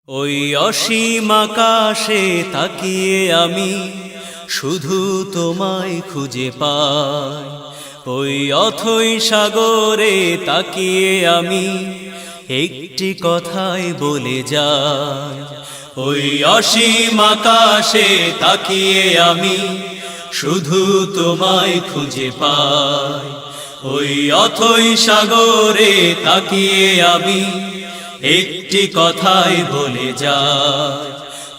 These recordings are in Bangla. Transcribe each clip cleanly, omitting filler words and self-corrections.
ওই অসীম আকাশে তাকিয়ে আমি শুধু তোমায় খুঁজে পাই। ওই অথই সাগরে তাকিয়ে আমি একটি কথাই বলে যাই। ওই অসীম আকাশে তাকিয়ে আমি শুধু তোমায় খুঁজে পাই। ওই অথই সাগরে তাকিয়ে আমি একটি কথাই বলে যাই।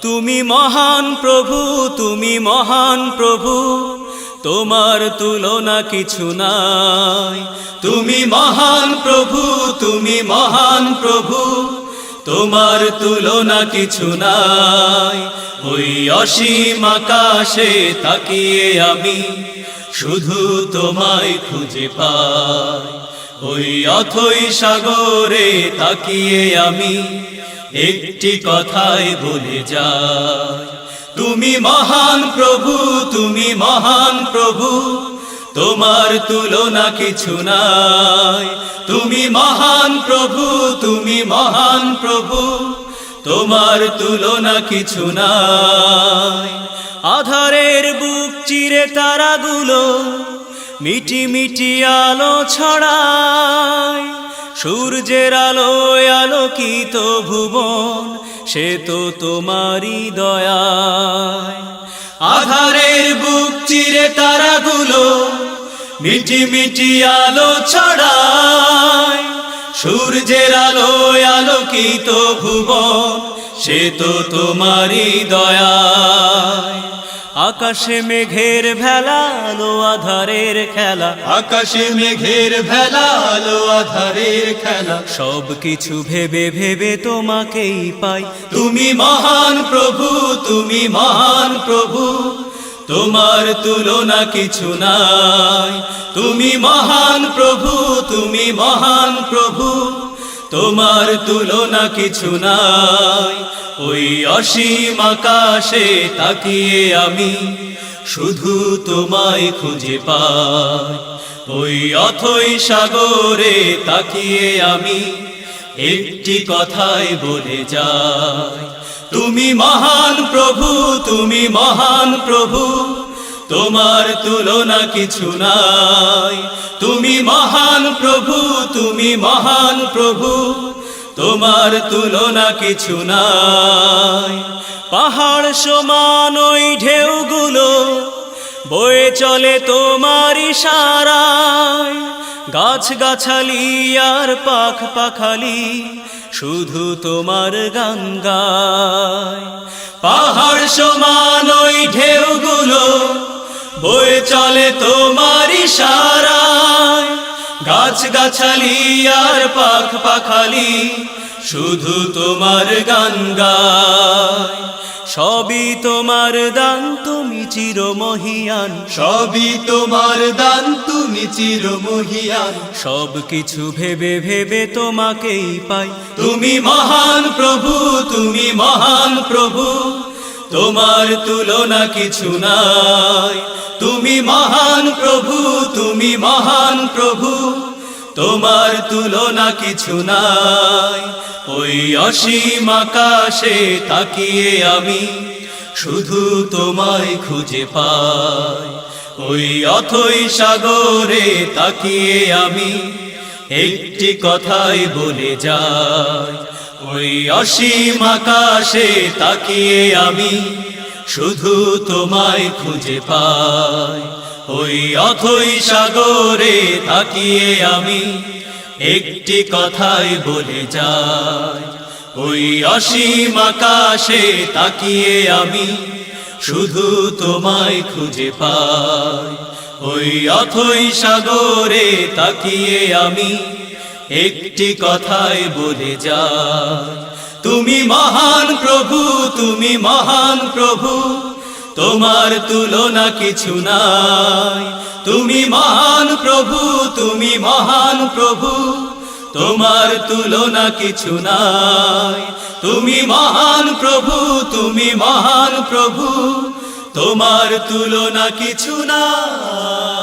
তুমি মহান প্রভু, তুমি মহান প্রভু, তোমার তুলনা কিছু নাই। তুমি মহান প্রভু, তুমি মহান প্রভু, তোমার তুলনা কিছু নাই। ওই অসীম আকাশে তাকিয়ে আমি শুধু তোমায় খুঁজে পাই। ওই অথই সাগরে তাকিয়ে আমি একটি কথাই বলে যাই। তুমি মহান প্রভু, তুমি মহান প্রভু, তোমার তুলনা কিছু নাই। তুমি মহান প্রভু, তুমি মহান প্রভু, তোমার তুলনা কিছু নাই। আধারের বুক চিরে তারাগুলো মিটি মিটি আলো ছড়ায়। সূর্যের আলোয় আলোকিত ভুবন, সে তো তোমারই দয়ায়। আধারের বুক চিরে তারাগুলো মিটি মিটি আলো ছড়ায়। সূর্যের আলোয় আলোকিত ভুবন, সে তো তোমারই দয়ায়। আকাশে মেঘের ভেলা, আলো আধারের খেলা। আকাশে মেঘের ভেলা, আলো আধারের খেলা। সব কিছু ভেবে ভেবে তোমাকেই পাই। তুমি মহান প্রভু, তুমি মহান প্রভু, তোমার তুলনা কিছু নাই। তুমি মহান প্রভু, তুমি মহান প্রভু, তোমার তুলনা কিছু নাই। ওই অসীম আকাশে তাকিয়ে আমি শুধু তোমায় খুঁজে পাই। ওই অথই সাগরে তাকিয়ে আমি একটি কথাই বলে যাই। তুমি মহান প্রভু, তুমি মহান প্রভু, তোমার তুলনা কিছু নাই। তুমি মহান প্রভু, তুমি মহান প্রভু, তোমার তুলনা কিছু নাই। পাহাড় সমান ওই ঢেউগুলো বয়ে চলে তোমার ইশারায়। গাছ গাছালি আর পাখ পাখালি শুধু তোমার গান গায়। পাহাড় সমান ওই ঢেউগুলো বয়ে চলে তোমার ইশারায়। গাছ গাছালি আর পাখ পাখালি শুধু তোমার গান গায়। সবই তোমার দান, তুমি চিরমহিয়ান। সবই তোমার দান, তুমি চিরমহিয়ান। সব কিছু ভেবে ভেবে তোমাকেই পাই। তুমি মহান প্রভু, তুমি মহান প্রভু, তোমার তুলনা কিছু নাই। তুমি মহান প্রভু, তুমি মহান প্রভু, তোমার তুলনা কিছু নাই। ওই অসীম আকাশে তাকিয়ে আমি শুধু তোমায় খুঁজে পাই। ওই অথই সাগরে তাকিয়ে আমি একটি কথাই বলে যাই। ওই অসীম আকাশে তাকিয়ে আমি শুধু তোমায় খুঁজে পাই। ওই অথই সাগরে তাকিয়ে আমি একটি কথাই বলে যাই। ওই অসীম আকাশে তাকিয়ে আমি শুধু তোমায় খুঁজে পাই। ওই অথই সাগরে তাকিয়ে আমি একটি কথাই বলে যাই। তুমি মহান প্রভু, তুমি মহান প্রভু, তোমার তুলনা কিছু নাই। তুমি মহান প্রভু, তুমি মহান প্রভু, তোমার তুলনা কিছু নাই। তুমি মহান প্রভু, তুমি মহান প্রভু, তোমার তুলনা কিছু নাই।